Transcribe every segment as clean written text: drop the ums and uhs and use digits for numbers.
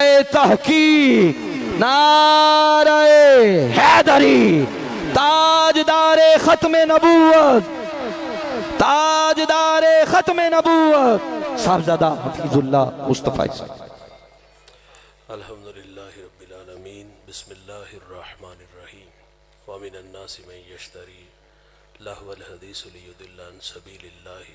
تحقیق، نعرہ حیدری، تاجدار ختم نبوت، تاجدار ختم نبوت صاحبزادہ حفیظ اللہ مصطفیٰ صاحب۔ الحمدللہ رب العالمین، بسم اللہ الرحمن الرحیم۔ ومن الناس من یشتری لہو الحدیث لیضل عن سبیل اللہ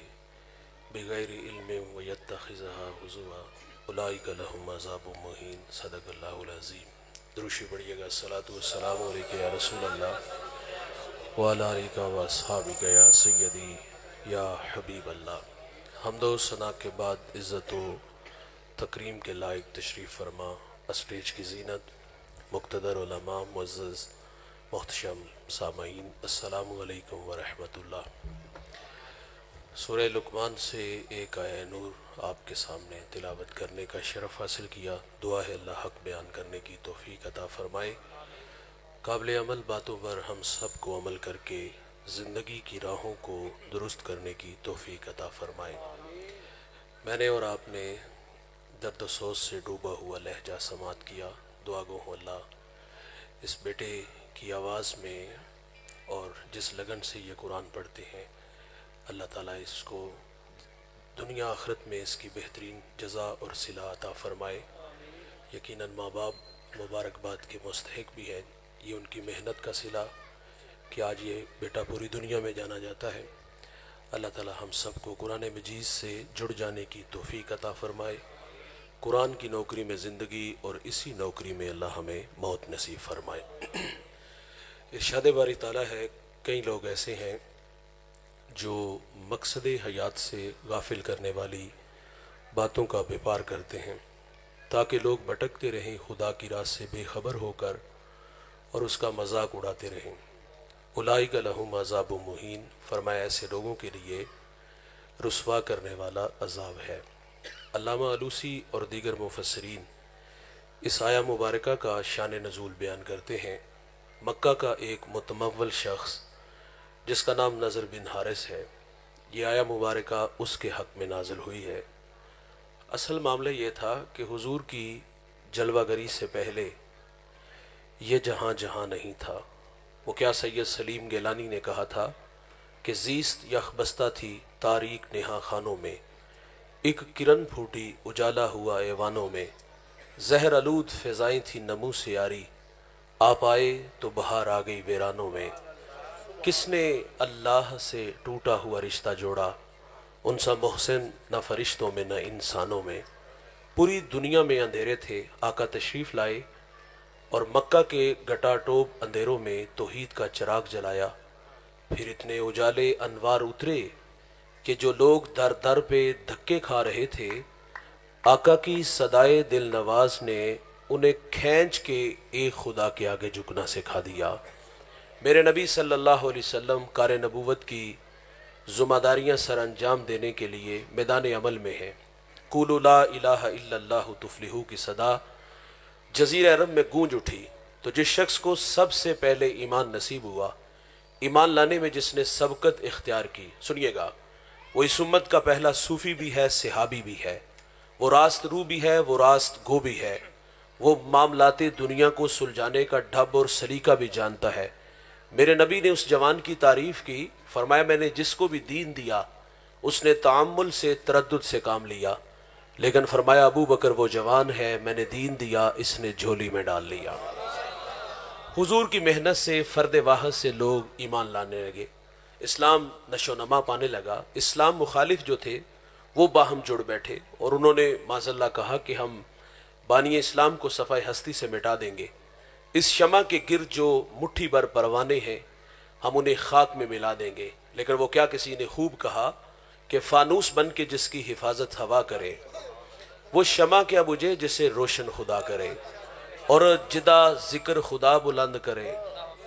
بغیر علم ویتخذها ہزوا اولئک لہم عذاب مہین۔ صدق اللہ العظیم۔ دروشی پڑھیے گا۔ الصلاۃ والسلام علیک یا رسول اللہ وعلی آلک و اصحابک یا سیدی یا حبیب اللہ۔ حمد و ثنا کے بعد عزت و تکریم کے لائق تشریف فرما اسٹیج کی زینت، مقتدر علماء، معزز محتشم سامعین، السلام علیکم ورحمۃ اللہ۔ سورہ لقمان سے ایک آیہ نور آپ کے سامنے تلاوت کرنے کا شرف حاصل کیا۔ دعا ہے اللہ حق بیان کرنے کی توفیق عطا فرمائے۔ قابل عمل باتوں پر ہم سب کو عمل کر کے زندگی کی راہوں کو درست کرنے کی توفیق عطا فرمائے۔ میں نے اور آپ نے درد و سوز سے ڈوبا ہوا لہجہ سماعت کیا۔ دعا گو ہوں اللہ اس بیٹے کی آواز میں اور جس لگن سے یہ قرآن پڑھتے ہیں، اللہ تعالیٰ اس کو دنیا آخرت میں اس کی بہترین جزا اور صلہ عطا فرمائے۔ یقیناً ماں باپ مبارکباد کے مستحق بھی ہیں، یہ ان کی محنت کا صلہ کہ آج یہ بیٹا پوری دنیا میں جانا جاتا ہے۔ اللہ تعالیٰ ہم سب کو قرآن مجید سے جڑ جانے کی توفیق عطا فرمائے، قرآن کی نوکری میں زندگی اور اسی نوکری میں اللہ ہمیں موت نصیب فرمائے۔ ارشاد باری تعالیٰ ہے، کئی لوگ ایسے ہیں جو مقصد حیات سے غافل کرنے والی باتوں کا بیپار کرتے ہیں تاکہ لوگ بھٹکتے رہیں خدا کی راہ سے بے خبر ہو کر اور اس کا مذاق اڑاتے رہیں۔ اولئک لہم عذاب مہین، فرمایا ایسے لوگوں کے لیے رسوا کرنے والا عذاب ہے۔ علامہ علوسی اور دیگر مفسرین اس آیہ مبارکہ کا شان نزول بیان کرتے ہیں۔ مکہ کا ایک متمول شخص جس کا نام نضر بن حارث ہے، یہ آیہ مبارکہ اس کے حق میں نازل ہوئی ہے۔ اصل معاملہ یہ تھا کہ حضور کی جلوہ گری سے پہلے یہ جہاں جہاں نہیں تھا۔ وہ کیا سید سلیم گیلانی نے کہا تھا کہ زیست یخ بستہ تھی تاریک نہا خانوں میں، ایک کرن پھوٹی اجالا ہوا ایوانوں میں، زہر آلود فضائیں تھی نمو سے یاری، آپ آئے تو بہار آ گئی ویرانوں میں۔ کس نے اللہ سے ٹوٹا ہوا رشتہ جوڑا، ان سا محسن نہ فرشتوں میں نہ انسانوں میں۔ پوری دنیا میں اندھیرے تھے، آقا تشریف لائے اور مکہ کے گٹا ٹوپ اندھیروں میں توحید کا چراغ جلایا۔ پھر اتنے اجالے انوار اترے کہ جو لوگ در در پہ دھکے کھا رہے تھے، آقا کی صدائے دل نواز نے انہیں کھینچ کے ایک خدا کے آگے جھکنا سکھا دیا۔ میرے نبی صلی اللہ علیہ وسلم کار نبوت کی ذمہ داریاں سر انجام دینے کے لیے میدان عمل میں ہیں۔ قولوا لا الہ الا اللہ تفلحوا کی صدا جزیرہ عرب میں گونج اٹھی تو جس شخص کو سب سے پہلے ایمان نصیب ہوا، ایمان لانے میں جس نے سبقت اختیار کی، سنیے گا، وہ اس امت کا پہلا صوفی بھی ہے، صحابی بھی ہے، وہ راست رو بھی ہے، وہ راست گو بھی ہے، وہ معاملات دنیا کو سلجھانے کا ڈھب اور سلیقہ بھی جانتا ہے۔ میرے نبی نے اس جوان کی تعریف کی، فرمایا میں نے جس کو بھی دین دیا اس نے تعامل سے تردد سے کام لیا، لیکن فرمایا ابو بکر وہ جوان ہے، میں نے دین دیا اس نے جھولی میں ڈال لیا۔ حضور کی محنت سے فرد واحد سے لوگ ایمان لانے لگے، اسلام نشو و نما پانے لگا۔ اسلام مخالف جو تھے وہ باہم جڑ بیٹھے اور انہوں نے معاذ اللہ کہا کہ ہم بانی اسلام کو صفحہ ہستی سے مٹا دیں گے، اس شمع کے گرد جو مٹھی بھر پروانے ہیں ہم انہیں خاک میں ملا دیں گے۔ لیکن وہ کیا کسی نے خوب کہا کہ فانوس بن کے جس کی حفاظت ہوا کرے، وہ شمع کیا بجھے جسے روشن خدا کرے، اور جدا ذکر خدا بلند کرے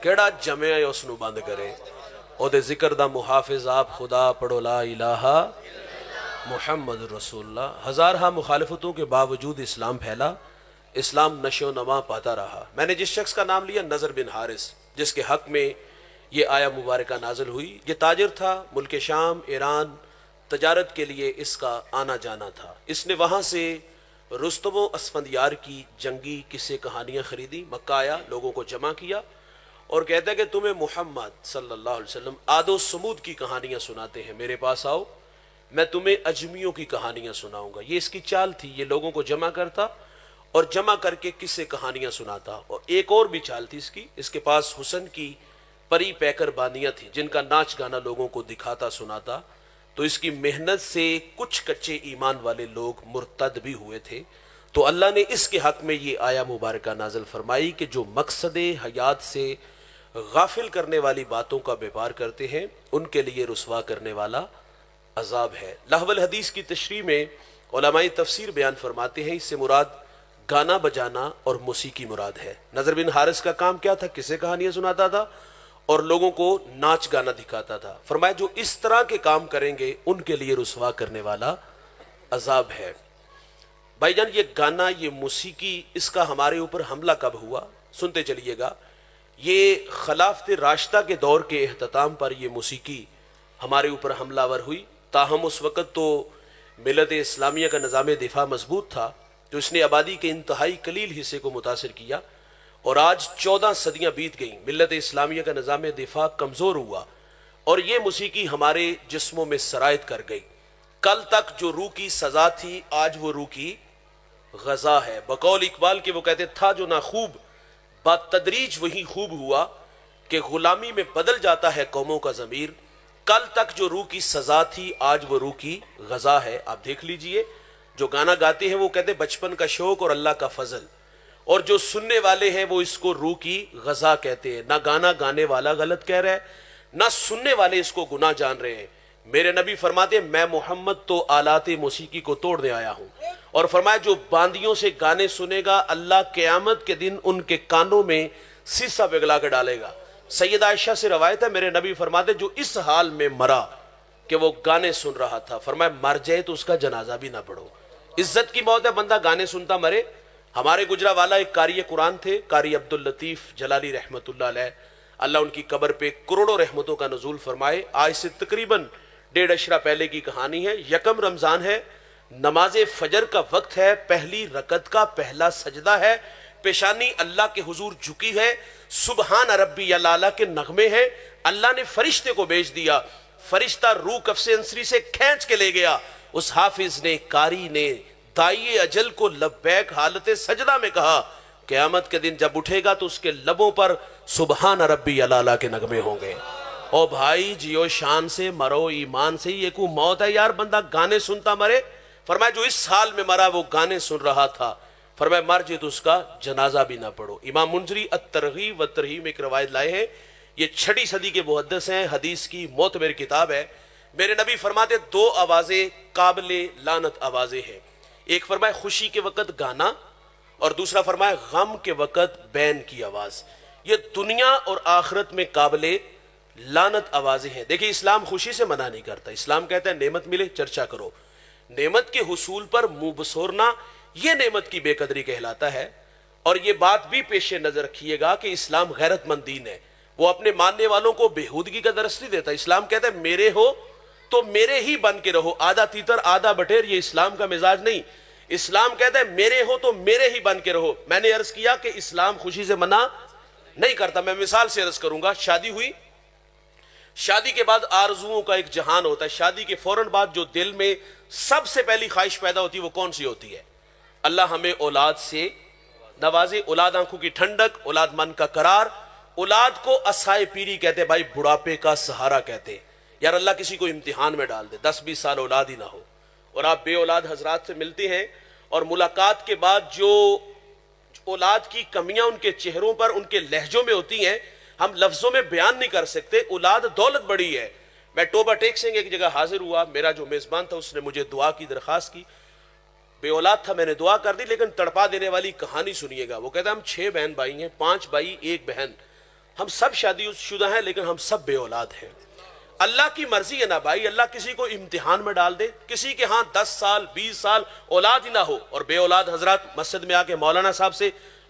کیڑا جمع اس نو بند کرے، او دے ذکر دا محافظ آپ خدا پڑھو لا الہ محمد رسول اللہ۔ ہزارہا مخالفتوں کے باوجود اسلام پھیلا، اسلام نشو و نما پاتا رہا۔ میں نے جس شخص کا نام لیا نضر بن حارث، جس کے حق میں یہ آیہ مبارکہ نازل ہوئی، یہ تاجر تھا، ملک شام ایران تجارت کے لیے اس کا آنا جانا تھا۔ اس نے وہاں سے رستم و اسفندیار کی جنگی قصے کہانیاں خریدی، مکہ آیا، لوگوں کو جمع کیا اور کہتا ہے کہ تمہیں محمد صلی اللہ علیہ وسلم عاد و سمود کی کہانیاں سناتے ہیں، میرے پاس آؤ، میں تمہیں اجمیوں کی کہانیاں سناؤں گا۔ یہ اس کی چال تھی، یہ لوگوں کو جمع کرتا اور جمع کر کے قصے کہانیاں سناتا۔ اور ایک اور بھی چال تھی اس کے پاس حسن کی پری پیکر باندیاں تھیں جن کا ناچ گانا لوگوں کو دکھاتا سناتا۔ تو اس کی محنت سے کچھ کچے ایمان والے لوگ مرتد بھی ہوئے تھے۔ تو اللہ نے اس کے حق میں یہ آیا مبارکہ نازل فرمائی کہ جو مقصد حیات سے غافل کرنے والی باتوں کا بیپار کرتے ہیں ان کے لیے رسوا کرنے والا عذاب ہے۔ لہو الحدیث کی تشریح میں علماء تفسیر بیان فرماتے ہیں اس سے مراد گانا بجانا اور موسیقی مراد ہے۔ نضر بن حارث کا کام کیا تھا؟ قصے کہانیاں سناتا تھا اور لوگوں کو ناچ گانا دکھاتا تھا۔ فرمایا جو اس طرح کے کام کریں گے ان کے لیے رسوا کرنے والا عذاب ہے۔ بھائی جان، یہ گانا، یہ موسیقی، اس کا ہمارے اوپر حملہ کب ہوا؟ سنتے چلیے گا۔ یہ خلافت راشدہ کے دور کے اختتام پر یہ موسیقی ہمارے اوپر حملہ ور ہوئی۔ تاہم اس وقت تو ملت اسلامیہ کا نظام دفاع مضبوط تھا، تو اس نے آبادی کے انتہائی قلیل حصے کو متاثر کیا، اور آج 14 صدیاں بیت گئیں، ملت اسلامیہ کا نظام دفاع کمزور ہوا اور یہ موسیقی ہمارے جسموں میں سرایت کر گئی۔ کل تک جو روح کی سزا تھی آج وہ روح کی غذا ہے۔ بقول اقبال کے وہ کہتے تھا جو نہ خوب بات تدریج وہی خوب ہوا کہ غلامی میں بدل جاتا ہے قوموں کا ضمیر۔ کل تک جو روح کی سزا تھی آج وہ روح کی غذا ہے۔ آپ دیکھ لیجئے جو گانا گاتے ہیں وہ کہتے بچپن کا شوق اور اللہ کا فضل، اور جو سننے والے ہیں وہ اس کو روح کی غذا کہتے ہیں۔ نہ گانا گانے والا غلط کہہ رہا ہے، نہ سننے والے اس کو گناہ جان رہے ہیں۔ میرے نبی فرماتے ہیں میں محمد تو آلات موسیقی کو توڑنے آیا ہوں، اور فرمایا جو باندیوں سے گانے سنے گا اللہ قیامت کے دن ان کے کانوں میں سیسا پگھلا کے ڈالے گا۔ سید عائشہ سے روایت ہے میرے نبی فرماتے جو اس حال میں مرا کہ وہ گانے سن رہا تھا، فرمایا مر جائے تو اس کا جنازہ بھی نہ پڑھو۔ عزت کی موت ہے بندہ گانے سنتا مرے۔ ہمارے گجرانوالہ ایک قاری قرآن تھے، قاری عبداللطیف جلالی رحمۃ اللہ علیہ، اللہ ان کی قبر پہ کروڑوں رحمتوں کا نزول فرمائے۔ آج سے تقریباً 1.5 اشرہ پہلے کی کہانی ہے۔ یکم رمضان ہے، نماز فجر کا وقت ہے، پہلی رکعت کا پہلا سجدہ ہے، پیشانی اللہ کے حضور جھکی ہے، سبحان ربی الاعلیٰ کے نغمے ہیں۔ اللہ نے فرشتے کو بھیج دیا، فرشتہ روح کفس انصری سے کھینچ کے لے گیا۔ اس حافظ نے، قاری نے، دائی اجل کو لبیک حالت سجدہ میں کہا، قیامت کے دن جب اٹھے گا تو اس کے لبوں پر سبحان ربی الاعلیٰ کے نغمے ہوں گے۔ او بھائی جیو شان سے، مرو ایمان سے، یہ کوئی موت ہے یار بندہ گانے سنتا مرے؟ فرمایا جو اس حال میں مرا وہ گانے سن رہا تھا، فرمایا مر جائے تو اس کا جنازہ بھی نہ پڑھو۔ امام منذری الترغیب والترہیب میں ایک روایت لائے ہیں، یہ 6 صدی کے محدث ہیں، حدیث کی معتبر کتاب ہے۔ میرے نبی فرماتے 2 آوازیں قابل لعنت آوازیں ہیں، ایک فرمایا خوشی کے وقت گانا اور دوسرا فرمایا غم کے وقت بین کی آواز۔ یہ دنیا اور آخرت میں قابل لعنت آوازیں ہیں۔ دیکھیں اسلام خوشی سے منع نہیں کرتا، اسلام کہتا ہے نعمت ملے چرچا کرو، نعمت کے حصول پر منہ بسورنا یہ نعمت کی بے قدری کہلاتا ہے۔ اور یہ بات بھی پیش نظر رکھیے گا کہ اسلام غیرت مند دین ہے، وہ اپنے ماننے والوں کو بےہودگی کا درس نہیں دیتا۔ اسلام کہتا ہے میرے ہو تو میرے ہی بن کے رہو، آدھا تیتر آدھا بٹیر، یہ اسلام کا مزاج نہیں۔ اسلام کہتا ہے میرے ہو تو میرے ہی بن کے رہو۔ میں نے عرض کیا کہ اسلام خوشی سے منع نہیں کرتا۔ میں مثال سے عرض کروں گا، شادی ہوئی، شادی کے بعد آرزوؤں کا ایک جہان ہوتا ہے۔ شادی کے فوراً بعد جو دل میں سب سے پہلی خواہش پیدا ہوتی ہے وہ کون سی ہوتی ہے؟ اللہ ہمیں اولاد سے نوازے، اولاد آنکھوں کی ٹھنڈک، اولاد من کا قرار۔ اولاد کو اسائے پیری کہتے بھائی، بڑھاپے کا سہارا کہتے۔ یار اللہ کسی کو امتحان میں ڈال دے، 10-20 سال اولاد ہی نہ ہو، اور آپ بے اولاد حضرات سے ملتے ہیں اور ملاقات کے بعد جو اولاد کی کمیاں ان کے چہروں پر، ان کے لہجوں میں ہوتی ہیں، ہم لفظوں میں بیان نہیں کر سکتے۔ اولاد دولت بڑی ہے۔ میں ٹوبہ ٹیک سنگھ ایک جگہ حاضر ہوا، میرا جو میزبان تھا اس نے مجھے دعا کی درخواست کی، بے اولاد تھا، میں نے دعا کر دی، لیکن تڑپا دینے والی کہانی سنیے گا۔ وہ کہتا ہے ہم 6 بہن بھائی ہیں، 5 بھائی 1 بہن، ہم سب شادی شدہ ہیں لیکن ہم سب بے اولاد ہیں۔ اللہ کی مرضی ہے نا بھائی، اللہ کسی کو امتحان میں ڈال دے، کسی کے ہاں 10 سال 20 سال اولاد ہی نہ ہو، اور بے اولاد حضرات مسجد میں آ کے مولانا صاحب سے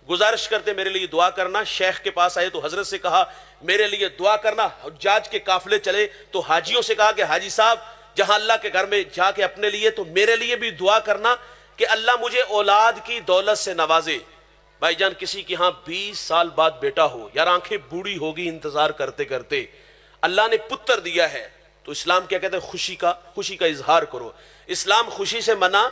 گزارش کرتے میرے لیے دعا کرنا۔ شیخ کے پاس آئے تو حضرت سے کہا میرے لیے دعا کرنا۔ حجاج کے قافلے چلے تو حاجیوں سے کہا کہ حاجی صاحب جہاں اللہ کے گھر میں جا کے اپنے لیے تو میرے لیے بھی دعا کرنا۔ کہ اللہ مجھے اولاد کی دولت سے نوازے. بھائی جان کسی کے ہاں 20 سال بعد بیٹا ہو، یار آنکھیں بوڑھی ہوگی انتظار کرتے کرتے، اللہ نے پتر دیا ہے تو اسلام کیا کہتا ہے؟ خوشی کا اظہار کرو. اسلام خوشی سے منع.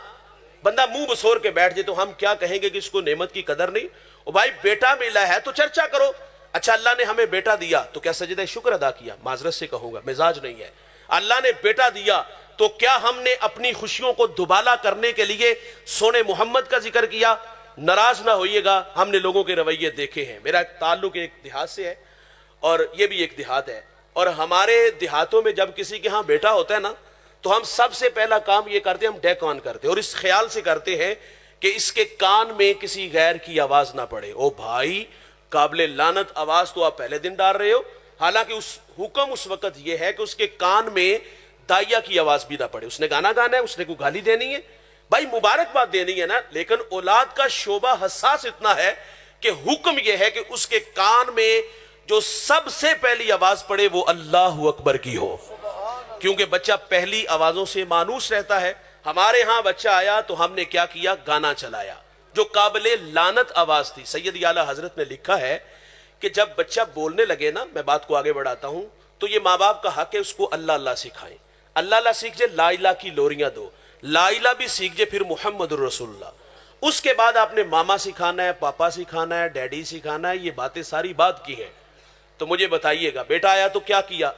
بندہ منہ بسور کے بیٹھ جائے تو ہم کیا کہیں گے کہ اس کو نعمت کی قدر نہیں؟ او بھائی بیٹا ملا ہے تو چرچا کرو. اچھا اللہ نے ہمیں بیٹا دیا تو کیا سجدہ شکر ادا کیا؟ معذرت سے کہوں گا مزاج نہیں ہے. اللہ نے بیٹا دیا تو کیا ہم نے اپنی خوشیوں کو دوبالا کرنے کے لیے سونے محمد کا ذکر کیا؟ ناراض نہ ہوئیے گا، ہم نے لوگوں کے رویے دیکھے ہیں. میرا تعلق ایک دیہات سے ہے اور یہ بھی ایک دیہات ہے، اور ہمارے دیہاتوں میں جب کسی کے ہاں بیٹا ہوتا ہے نا تو ہم سب سے پہلا کام یہ کرتے ہیں، ہم ڈیک آن کرتے ہیں اور اس خیال سے کرتے ہیں کہ اس کے کان میں کسی غیر کی آواز نہ پڑے. او بھائی قابل لعنت آواز تو آپ پہلے دن ڈال رہے ہو، حالانکہ اس حکم اس وقت یہ ہے کہ اس کے کان میں دائیا کی آواز بھی نہ پڑے. اس نے گانا گانا ہے، اس نے کوئی گالی دینی ہے، بھائی مبارکباد دینی ہے نا، لیکن اولاد کا شعبہ حساس اتنا ہے کہ حکم یہ ہے کہ اس کے کان میں جو سب سے پہلی آواز پڑے وہ اللہ اکبر کی ہو، کیونکہ بچہ پہلی آوازوں سے مانوس رہتا ہے. ہمارے ہاں بچہ آیا تو ہم نے کیا کیا؟ گانا چلایا جو قابل لعنت آواز تھی. سید اعلیٰ حضرت نے لکھا ہے کہ جب بچہ بولنے لگے نا، میں بات کو آگے بڑھاتا ہوں، تو یہ ماں باپ کا حق ہے اس کو اللہ اللہ سکھائیں. اللہ اللہ سیکھ جائے، لا الہ کی لوریاں دو، لا الہ بھی سیکھ جائے، پھر محمد الرسول اللہ. اس کے بعد آپ نے ماما سکھانا ہے، پاپا سکھانا ہے، ڈیڈی سکھانا ہے. یہ باتیں ساری بات کی ہیں. تو مجھے بتائیے گا بیٹا آیا تو کیا کیا؟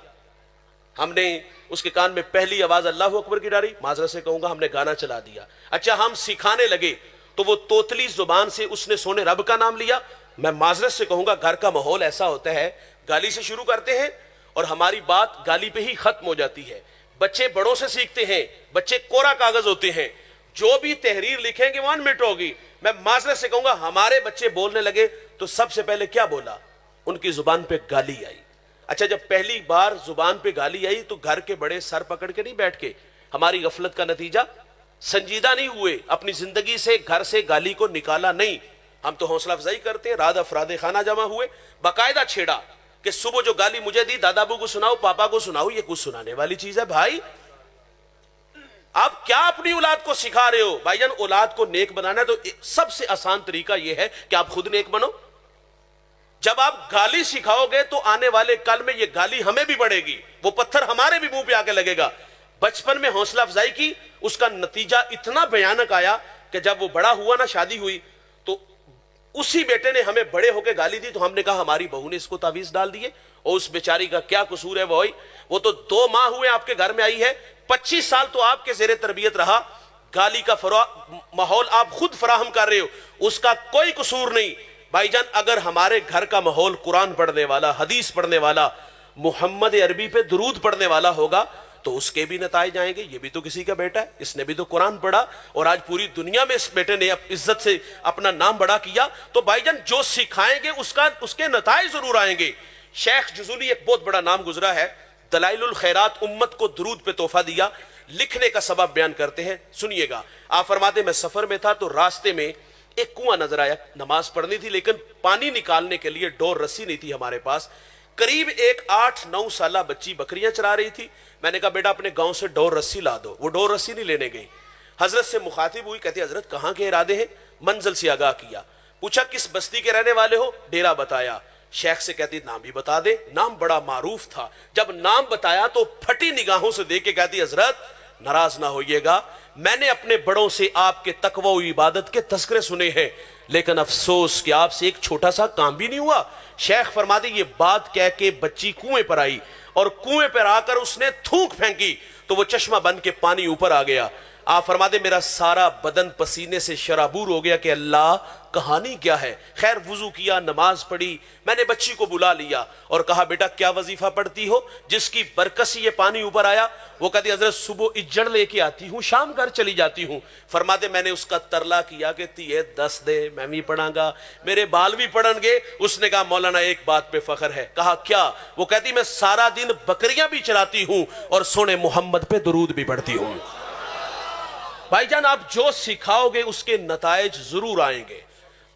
ہم نے اس کے کان میں پہلی آواز اللہ اکبر کی ڈالی، معذرت سے کہوں گا ہم نے گانا چلا دیا. اچھا ہم سکھانے لگے تو وہ توتلی زبان سے اس نے سونے رب کا نام لیا. میں معذرت سے کہوں گا گھر کا ماحول ایسا ہوتا ہے، گالی سے شروع کرتے ہیں اور ہماری بات گالی پہ ہی ختم ہو جاتی ہے. بچے بڑوں سے سیکھتے ہیں، بچے کورا کاغذ ہوتے ہیں، جو بھی تحریر لکھیں گے 1 منٹ ہوگی. میں معذرت سے کہوں گا ہمارے بچے بولنے لگے تو سب سے پہلے کیا بولا؟ ان کی زبان پہ گالی آئی. اچھا جب پہلی بار زبان پہ گالی آئی تو گھر کے بڑے سر پکڑ کے نہیں بیٹھ کے، ہماری غفلت کا نتیجہ سنجیدہ نہیں ہوئے، اپنی زندگی سے گھر سے گالی کو نکالا نہیں. ہم تو حوصلہ افزائی کرتے ہیں، رات افراد خانہ جمع ہوئے، باقاعدہ چھیڑا کہ صبح جو گالی مجھے دی دادا ابو کو سناؤ، پاپا کو سناؤ. یہ کچھ سنانے والی چیز ہے بھائی؟ آپ کیا اپنی اولاد کو سکھا رہے ہو؟ بھائی جان اولاد کو نیک بنانا ہے تو سب سے آسان طریقہ یہ ہے کہ آپ خود نیک بنو. جب آپ گالی سکھاؤ گے تو آنے والے کل میں یہ گالی ہمیں بھی بڑھے گی، وہ پتھر ہمارے بھی منہ پہ آ کے لگے گا. بچپن میں حوصلہ افزائی کی، اس کا نتیجہ اتنا بھیانک آیا کہ جب وہ بڑا ہوا نا، شادی ہوئی، تو اسی بیٹے نے ہمیں بڑے ہو کے گالی دی تو ہم نے کہا ہماری بہو نے اس کو تعویذ ڈال دیے، اور اس بیچاری کا کیا قصور ہے؟ وہ تو 2 ماہ ہوئے آپ کے گھر میں آئی ہے، 25 سال تو آپ کے زیر تربیت رہا. گالی کا ماحول آپ خود فراہم کر رہے ہو، اس کا کوئی قصور نہیں. بھائی جان اگر ہمارے گھر کا ماحول قرآن پڑھنے والا، حدیث پڑھنے والا، محمد عربی پہ درود پڑھنے والا ہوگا تو اس کے بھی نتائج آئیں گے. یہ بھی تو کسی کا بیٹا ہے، اس نے بھی تو قرآن پڑھا اور آج پوری دنیا میں اس بیٹے نے عزت سے اپنا نام بڑا کیا. تو بھائی جان جو سکھائیں گے اس کے نتائج ضرور آئیں گے. شیخ جزولی ایک بہت بڑا نام گزرا ہے، دلائل الخیرات، امت کو درود پہ تحفہ دیا، لکھنے کا سبب بیان کرتے ہیں، سنیے گا. آپ فرماتے میں سفر میں تھا تو راستے میں ایک کنواں نظر آیا، نماز پڑھنی تھی لیکن پانی نکالنے کے لیے ڈور رسی نہیں تھی ہمارے پاس. قریب ایک 8-9 سالہ بچی بکریاں چرا رہی تھی. میں نے کہا بیٹا اپنے گاؤں سے ڈور رسی لا دو. وہ ڈور رسی نہیں لینے گئی. حضرت سے مخاطب ہوئی، کہتے حضرت کہاں کے ارادے ہیں؟ منزل سے آگاہ کیا. پوچھا کس بستی کے رہنے والے ہو؟ ڈیرا بتایا. شیخ سے کہتی نام بھی بتا دے. نام بڑا معروف تھا. جب نام بتایا تو پھٹی نگاہوں سے دیکھ کے کہتی حضرت ناراض نہ ہوئیے گا، میں نے اپنے بڑوں سے آپ کے تقوی و عبادت کے تذکرے سنے ہیں، لیکن افسوس کہ آپ سے ایک چھوٹا سا کام بھی نہیں ہوا. شیخ فرماتے یہ بات کہہ کے بچی کنویں پر آئی اور کنویں پر آ کر اس نے تھوک پھینکی تو وہ چشمہ بن کے پانی اوپر آ گیا. آپ فرماتے میرا سارا بدن پسینے سے شرابور ہو گیا کہ اللہ کہانی کیا ہے. خیر وضو کیا، نماز پڑھی. میں نے بچی کو بلا لیا اور کہا بیٹا کیا وظیفہ پڑھتی ہو جس کی برکت سے یہ پانی اوپر آیا؟ وہ کہتی حضرت صبح اجڑ لے کے آتی ہوں، شام گھر چلی جاتی ہوں. فرماتے میں نے اس کا ترلا کیا کہ تیے 10 دے، میں بھی پڑھاں گا، میرے بال بھی پڑھن گے. اس نے کہا مولانا ایک بات پہ فخر ہے. کہا کیا؟ وہ کہتی میں سارا دن بکریاں بھی چراتی ہوں اور سونے محمد پہ درود بھی پڑھتی ہوں. بھائی جان آپ جو سکھاؤ گے اس کے نتائج ضرور آئیں گے.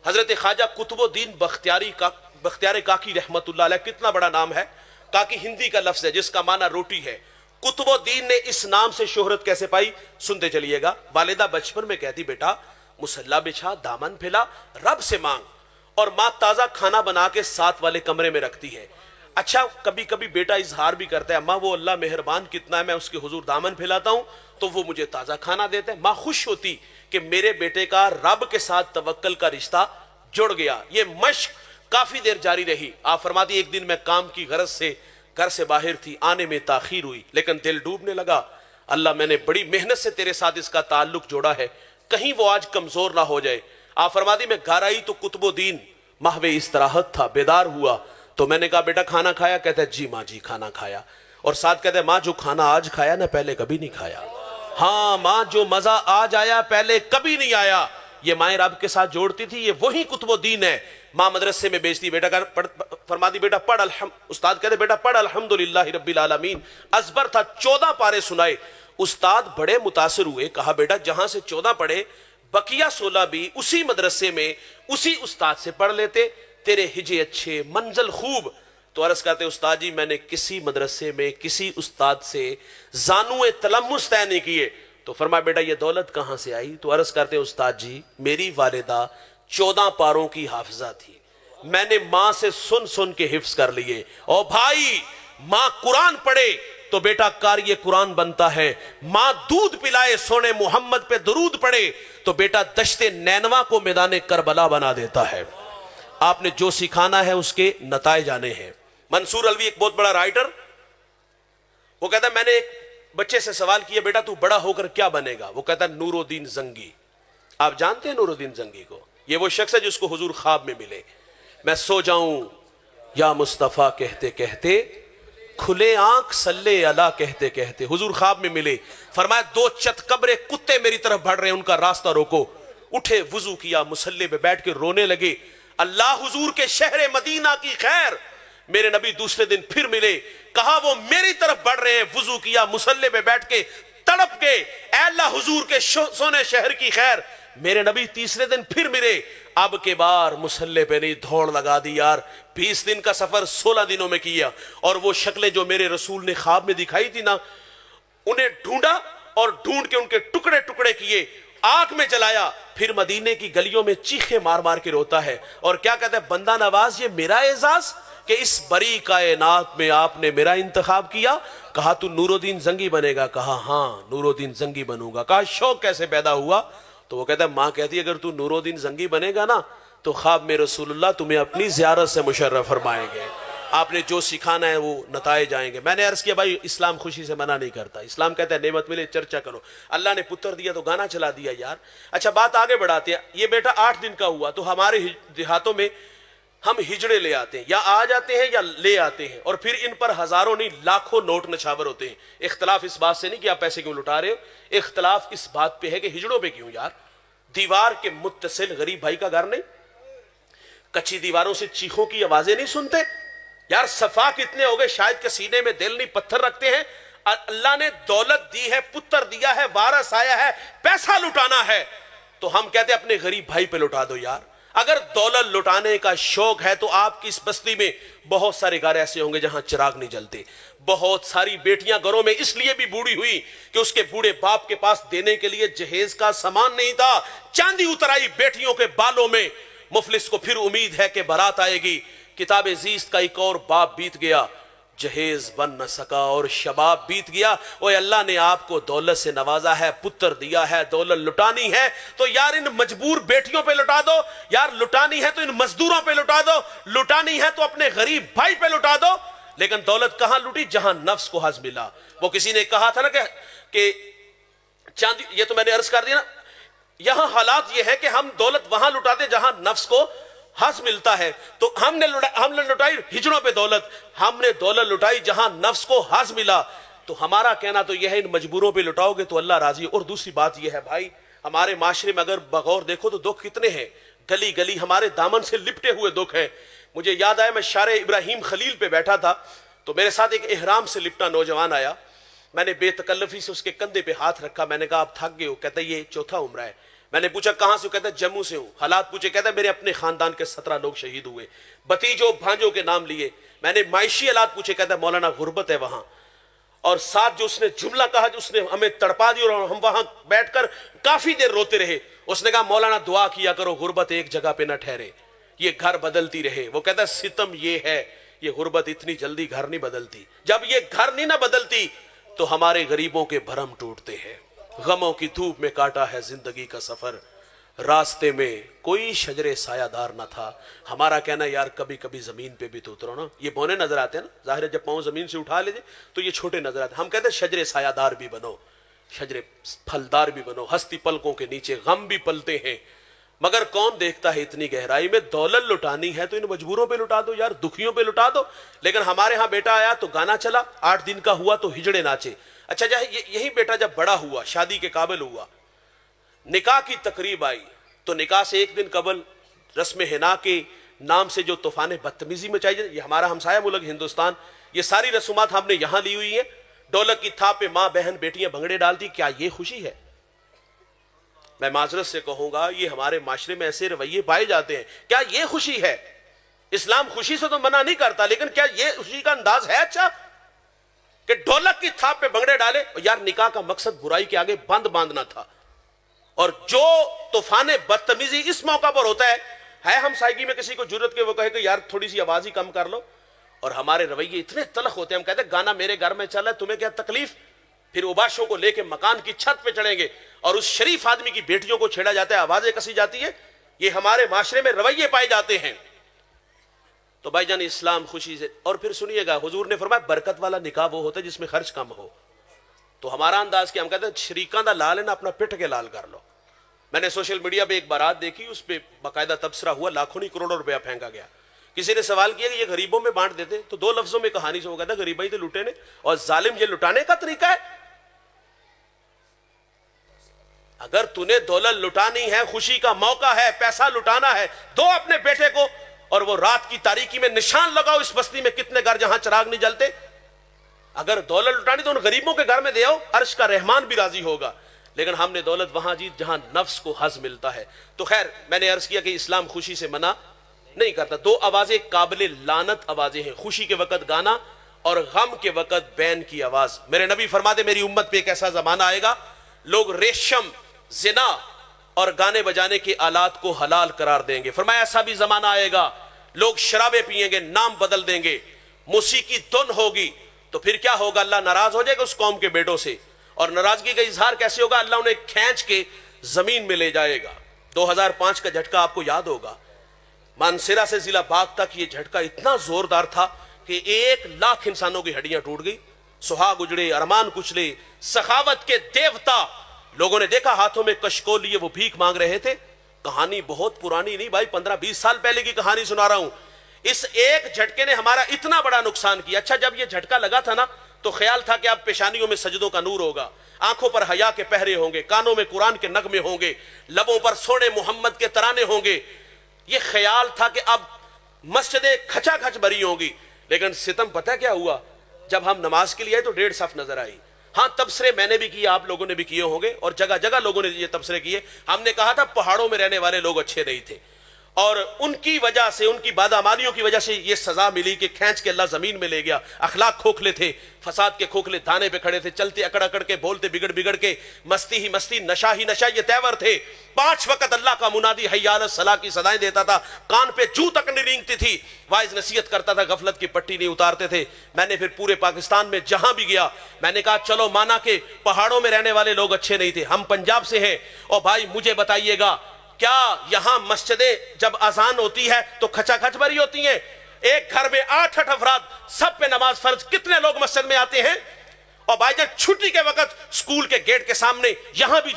حضرت خواجہ قطب الدین بختیار کاکی رحمت اللہ علیہ، کتنا بڑا نام ہے. کاکی ہندی کا لفظ ہے جس کا معنی روٹی ہے. قطب الدین نے اس نام سے شہرت کیسے پائی سنتے چلیے گا. والدہ بچپن میں کہتی بیٹا مصلا بچھا دامن پھیلا رب سے مانگ, اور ماں تازہ کھانا بنا کے ساتھ والے کمرے میں رکھتی ہے. اچھا کبھی کبھی بیٹا اظہار بھی کرتا ہے ماں وہ اللہ مہربان کتنا ہے, میں اس کے حضور دامن پھیلاتا ہوں تو وہ مجھے تازہ کھانا دیتا ہے. ماں خوش ہوتی کہ میرے بیٹے کا رب کے ساتھ توکل کا رشتہ جڑ گیا. یہ مشق کافی دیر جاری رہی. آپ فرماتی ایک دن میں کام کی غرض سے گھر سے باہر تھی, آنے میں تاخیر ہوئی, لیکن دل ڈوبنے لگا, اللہ میں نے بڑی محنت سے تیرے ساتھ اس کا تعلق جوڑا ہے, کہیں وہ آج کمزور نہ ہو جائے. آپ فرماتی میں گھر آئی تو قطب الدین محو استراحت تھا, بیدار ہوا تو میں نے کہا بیٹا کھانا کھایا؟ کہتا ہے جی ماں جی کھانا کھایا. اور ساتھ کہتے ہیں ماں جو کھانا آج کھایا نا پہلے کبھی نہیں کھایا. ہاں ماں جو مزہ آج آیا پہلے کبھی نہیں آیا. یہ مائیں رب کے ساتھ جوڑتی تھی, یہ وہی قطب الدین ہے. ماں مدرسے میں بیچتی, بیٹا فرماتی بیٹا پڑھ استاد کہتے بیٹا پڑھ الحمدللہ رب العالمین. ازبر تھا 14 پارے سنائے. استاد بڑے متاثر ہوئے, کہا بیٹا جہاں سے 14 پڑھے بقیہ 16 بھی اسی مدرسے میں اسی استاد سے پڑھ لیتے, تیرے ہجے اچھے منزل خوب. تو عرض کرتے استاد جی میں نے کسی مدرسے میں کسی استاد سے زانو تلمس طے نہیں کیے. تو فرمایا بیٹا یہ دولت کہاں سے آئی؟ تو عرض کرتے استاد جی میری والدہ 14 پاروں کی حافظہ تھی, میں نے ماں سے سن سن کے حفظ کر لیے. اور بھائی ماں قرآن پڑھے تو بیٹا قاری قرآن بنتا ہے, ماں دودھ پلائے سونے محمد پہ درود پڑھے تو بیٹا دشت نینوا کو میدان کربلا بنا دیتا ہے. آپ نے جو سکھانا ہے اس کے نتائج آنے ہیں. منصور الوی ایک بہت بڑا رائٹر, وہ کہتا ہے میں نے ایک بچے سے سوال کیا بیٹا تو بڑا ہو کر کیا بنے گا؟ وہ کہتا ہے نور الدین زنگی. آپ جانتے ہیں نور الدین زنگی کو؟ یہ وہ شخص ہے جس کو حضور خواب میں ملے, میں سو جاؤں یا مصطفیٰ کہتے کہتے, کھلے آنکھ صلی اللہ کہتے کہتے. حضور خواب میں ملے, فرمایا 2 چت قبرے کتے میری طرف بڑھ رہے ہیں, ان کا راستہ روکو. اٹھے وضو کیا, مصلی پہ بیٹھ کے رونے لگے, اللہ حضور کے شہر مدینہ کی خیر. میرے نبی دوسرے دن پھر ملے, کہا وہ میری طرف بڑھ رہے ہیں, وضو کیا, مصلی پہ بیٹھ کے تڑپ کے اے اللہ حضور کے سونے شہر کی خیر. میرے نبی تیسرے دن پھر ملے, اب کے بار مصلی پہ نہیں دھوڑ لگا دی یار, 20 دن کا سفر 16 دنوں میں کیا. اور وہ شکلیں جو میرے رسول نے خواب میں دکھائی تھی نا, انہیں ڈھونڈا اور ڈھونڈ کے ان کے ٹکڑے ٹکڑے کیے, آنکھ میں جلایا, پھر مدینے کی گلیوں میں چیخے مار مار کے روتا ہے. اور کیا کہتا ہے بندہ نواز یہ میرا اعزاز کہ اس بری کائنات میں آپ نے میرا انتخاب کیا. کہا تو نور الدین زنگی بنے گا؟ کہا ہاں نور الدین زنگی بنوں گا. کہا شوق کیسے پیدا ہوا؟ تو وہ کہتا ہے ماں کہتی ہے اگر تو نور الدین زنگی بنے گا نا تو خواب میں رسول اللہ تمہیں اپنی زیارت سے مشرف فرمائیں گے, آپ نے جو سکھانا ہے وہ نتائج آئیں گے. میں نے عرض کیا بھائی اسلام خوشی سے منع نہیں کرتا, اسلام کہتا ہے نعمت ملے چرچا کرو. اللہ نے پتر دیا تو گانا چلا دیا یار. اچھا بات آگے بڑھاتے ہیں. یہ بیٹا 8 دن کا ہوا تو ہمارے دیہاتوں میں ہم ہجڑے لے آتے ہیں, یا آ جاتے ہیں یا لے آتے ہیں, اور پھر ان پر ہزاروں نہیں لاکھوں نوٹ نچھاور ہوتے ہیں. اختلاف اس بات سے نہیں کہ آپ پیسے کیوں لٹا رہے ہو, اختلاف اس بات پہ ہے کہ ہجڑوں پہ کیوں یار. دیوار کے متصل غریب بھائی کا گھر نہیں, کچی دیواروں سے چیخوں کی آوازیں نہیں سنتے یار. صفا کتنے ہو گئے, شاید کے سینے میں دل نہیں پتھر رکھتے ہیں. اللہ نے دولت دی ہے, پتر دیا ہے, وارث آیا ہے, پیسہ لٹانا ہے تو ہم کہتے ہیں اپنے غریب بھائی پہ لٹا دو یار. اگر دولت لٹانے کا شوق ہے تو آپ کی اس بستی میں بہت سارے گھر ایسے ہوں گے جہاں چراغ نہیں جلتے. بہت ساری بیٹیاں گھروں میں اس لیے بھی بوڑھی ہوئی کہ اس کے بوڑھے باپ کے پاس دینے کے لیے جہیز کا سامان نہیں تھا. چاندی اتر آئی بیٹیوں کے بالوں میں. مفلس کو پھر امید ہے کہ بارات آئے گی. کتاب زیست کا ایک اور باب بیت گیا, جہیز بن نہ سکا اور شباب بیت گیا. اوے اللہ نے آپ کو دولت سے نوازا ہے, پتر دیا ہے, دولت لٹانی ہے تو یار ان مجبور بیٹیوں پہ لٹا دو یار. لٹانی ہے تو ان مزدوروں پہ لٹا دو, لٹانی ہے تو اپنے غریب بھائی پہ لٹا دو. لیکن دولت کہاں لٹی؟ جہاں نفس کو حظ ملا. وہ کسی نے کہا تھا نا کہ چاندی, یہ تو میں نے عرض کر دیا نا, یہاں حالات یہ ہے کہ ہم دولت وہاں لٹاتے جہاں نفس کو حظ ملتا ہے. تو ہم نے لٹائی ہجڑوں پہ دولت, ہم نے دولت لٹائی جہاں نفس کو حظ ملا. تو ہمارا کہنا تو یہ ہے ان مجبوروں پہ لٹاؤ گے تو اللہ راضی ہے. اور دوسری بات یہ ہے بھائی, ہمارے معاشرے میں اگر بغور دیکھو تو دکھ کتنے ہیں, گلی گلی ہمارے دامن سے لپٹے ہوئے دکھ ہیں. مجھے یاد آیا میں شارع ابراہیم خلیل پہ بیٹھا تھا تو میرے ساتھ ایک احرام سے لپٹا نوجوان آیا. میں نے بے تکلفی سے اس کے کندھے پہ ہاتھ رکھا. میں نے کہا آپ تھک گئے ہو؟ کہتا یہ 4تھا عمرہ ہے. میں نے پوچھا کہاں سے؟ کہتا ہے جموں سے ہوں. حالات پوچھے, کہتا ہے میرے اپنے خاندان کے 17 لوگ شہید ہوئے, بتیجوں بھانجوں کے نام لیے. میں نے معاشی حالات پوچھے, کہتا ہے مولانا غربت ہے وہاں. اور ساتھ جو اس نے جملہ کہا جو اس نے ہمیں تڑپا دی اور ہم وہاں بیٹھ کر کافی دیر روتے رہے. اس نے کہا مولانا دعا کیا کرو غربت ایک جگہ پہ نہ ٹھہرے, یہ گھر بدلتی رہے. وہ کہتا ہے ستم یہ ہے, یہ غربت اتنی جلدی گھر نہیں بدلتی. جب یہ گھر نہیں نہ بدلتی تو ہمارے غریبوں کے بھرم ٹوٹتے ہیں. غموں کی دھوپ میں کاٹا ہے زندگی کا سفر, راستے میں کوئی شجر سایہ دار نہ تھا. ہمارا کہنا یار کبھی کبھی زمین پہ بھی تو اترو نا. یہ بونے نظر آتے ہیں نا, ظاہر ہے جب پاؤں زمین سے اٹھا لیجئے تو یہ چھوٹے نظر آتے ہیں. ہم کہتے ہیں شجر سایہ دار بھی بنو, شجر پھلدار بھی بنو. ہستی پلکوں کے نیچے غم بھی پلتے ہیں, مگر کون دیکھتا ہے اتنی گہرائی میں. دولت لٹانی ہے تو ان مجبوروں پہ لٹا دو یار, دکھیوں پہ لٹا دو. لیکن ہمارے ہاں بیٹا آیا تو گانا چلا, 8 دن کا ہوا تو ہجڑے ناچے. اچھا یہی بیٹا جب بڑا ہوا, شادی کے قابل ہوا, نکاح کی تقریب آئی تو نکاح سے 1 دن قبل رسم حنا کے نام سے جو طوفان بدتمیزی مچائی جائے, یہ ہمارا ہمسایہ ملک ہندوستان, یہ ساری رسومات ہم نے یہاں لی ہوئی ہیں. ڈولک کی تھاپ پہ ماں بہن بیٹیاں بھنگڑے ڈالتی. کیا یہ خوشی ہے؟ میں معذرت سے کہوں گا یہ ہمارے معاشرے میں ایسے رویے پائے جاتے ہیں. کیا یہ خوشی ہے؟ اسلام خوشی سے تو منع نہیں کرتا, لیکن کیا یہ خوشی کا انداز ہے اچھا کہ ڈولک کی تھاپ پہ بھنگڑے ڈالے؟ یار نکاح کا مقصد برائی کے آگے بند باندھنا تھا. اور جو طوفان بدتمیزی اس موقع پر ہوتا ہے ہم سائیگی میں کسی کو جرت کے وہ کہے کہ یار تھوڑی سی آواز ہی کم کر لو. اور ہمارے رویے اتنے تلخ ہوتے ہیں, ہم کہتے ہیں گانا میرے گھر میں چل رہا ہے, تمہیں کیا تکلیف؟ پھر اوباشوں کو لے کے مکان کی چھت پہ چڑھیں گے اور اس شریف آدمی کی بیٹیوں کو چھیڑا جاتا ہے, آوازیں کسی جاتی ہے. یہ ہمارے معاشرے میں رویے پائے جاتے ہیں. تو بھائی جان اسلام خوشی سے. اور پھر سنیے گا, حضور نے فرمایا برکت والا نکاح وہ ہوتا ہے جس میں خرچ کم ہو. تو ہمارا انداز کیا, ہم کہتے ہیں شریکاں دا لال ہے نا اپنا پٹ کے لال کر لو. میں نے سوشل میڈیا پہ ایک بارات دیکھی, اس پہ باقاعدہ تبصرہ ہوا, لاکھوں نہیں کروڑوں روپیہ پھینکا گیا. کسی نے سوال کیا کہ یہ غریبوں میں بانٹ دیتے, تو 2 لفظوں میں کہانی سے وہ کہتا غریباں ہی تو لوٹے نے, اور ظالم یہ لٹانے کا طریقہ ہے. اگر تُنے دولت لٹانی ہے, خوشی کا موقع ہے, پیسہ لٹانا ہے, دو اپنے بیٹے کو, اور وہ رات کی تاریکی میں نشان لگاؤ اس بستی میں کتنے گھر جہاں چراغ نہیں جلتے. اگر دولت لٹانی تو ان غریبوں کے گھر میں دے آؤ, عرش کا رحمان بھی راضی ہوگا. لیکن ہم نے دولت وہاں جیت جہاں نفس کو حظ ملتا ہے. تو خیر میں نے عرض کیا کہ اسلام خوشی سے منع نہیں کرتا. 2 آوازیں قابل لعنت آوازیں ہیں, خوشی کے وقت گانا اور غم کے وقت بین کی آواز. میرے نبی فرماتے میری امت پہ ایک ایسا زمانہ آئے گا, لوگ ریشم, زنا اور گانے بجانے کے آلات کو حلال قرار دیں گے. فرمایا ایسا بھی زمانہ آئے گا, لوگ شرابیں پئیں گے, نام بدل دیں گے, موسیقی دھن ہوگی. تو پھر کیا ہوگا؟ اللہ ناراض ہو جائے گا اس قوم کے بیٹوں سے. اور ناراضگی کا اظہار کیسے ہوگا؟ اللہ انہیں کھینچ کے زمین میں لے جائے گا. 2005 کا جھٹکا آپ کو یاد ہوگا, مانسیرا سے ضلع باغ تک یہ جھٹکا اتنا زوردار تھا کہ 1 لاکھ انسانوں کی ہڈیاں ٹوٹ گئی, سہاگ اجڑے, ارمان کچلے. سخاوت کے دیوتا لوگوں نے دیکھا ہاتھوں میں کشکول لیے وہ بھیک مانگ رہے تھے. کہانی بہت پرانی نہیں بھائی, 15-20 سال پہلے کی کہانی سنا رہا ہوں. اس ایک جھٹکے نے ہمارا اتنا بڑا نقصان کیا. اچھا جب یہ جھٹکا لگا تھا نا تو خیال تھا کہ اب پیشانیوں میں سجدوں کا نور ہوگا, آنکھوں پر حیا کے پہرے ہوں گے, کانوں میں قرآن کے نغمے ہوں گے, لبوں پر سونے محمد کے ترانے ہوں گے. یہ خیال تھا کہ اب مسجدیں کھچا کھچ بھری ہوں گی. لیکن ستم پتہ کیا ہوا؟ جب ہم نماز کے لیے آئے تو 1.5 صف نظر آئی. ہاں تبصرے میں نے بھی کیے, آپ لوگوں نے بھی کیے ہوں گے, اور جگہ جگہ لوگوں نے یہ تبصرے کیے. ہم نے کہا تھا پہاڑوں میں رہنے والے لوگ اچھے نہیں تھے, اور ان کی وجہ سے, ان کی بادامالیوں کی وجہ سے یہ سزا ملی کہ کھینچ کے اللہ زمین میں لے گیا. اخلاق کھوکھلے تھے, فساد کے کھوکھلے دانے پہ کھڑے تھے, چلتے اکڑ اکڑ کے, بولتے بگڑ بگڑ کے, مستی ہی مستی, نشہ ہی نشہ, یہ تیور تھے. 5 وقت اللہ کا منادی حی علی الصلاۃ کی صدائیں دیتا تھا, کان پہ جو تک نہیں رینگتی تھی, واعظ نصیحت کرتا تھا, غفلت کی پٹی نہیں اتارتے تھے. میں نے پھر پورے پاکستان میں جہاں بھی گیا میں نے کہا چلو مانا کہ پہاڑوں میں رہنے والے لوگ اچھے نہیں تھے, ہم پنجاب سے ہیں, اور بھائی مجھے بتائیے گا کیا یہاں مسجدیں جب اذان ہوتی ہے تو کھچا کھچ بھری ہوتی ہیں؟ ایک گھر میں 8 افراد, سب پہ نماز فرض, کتنے لوگ مسجد میں آتے ہیں؟ اور بھائی جان چھٹی کے وقت سکول کے گیٹ کے سامنے یہاں بھی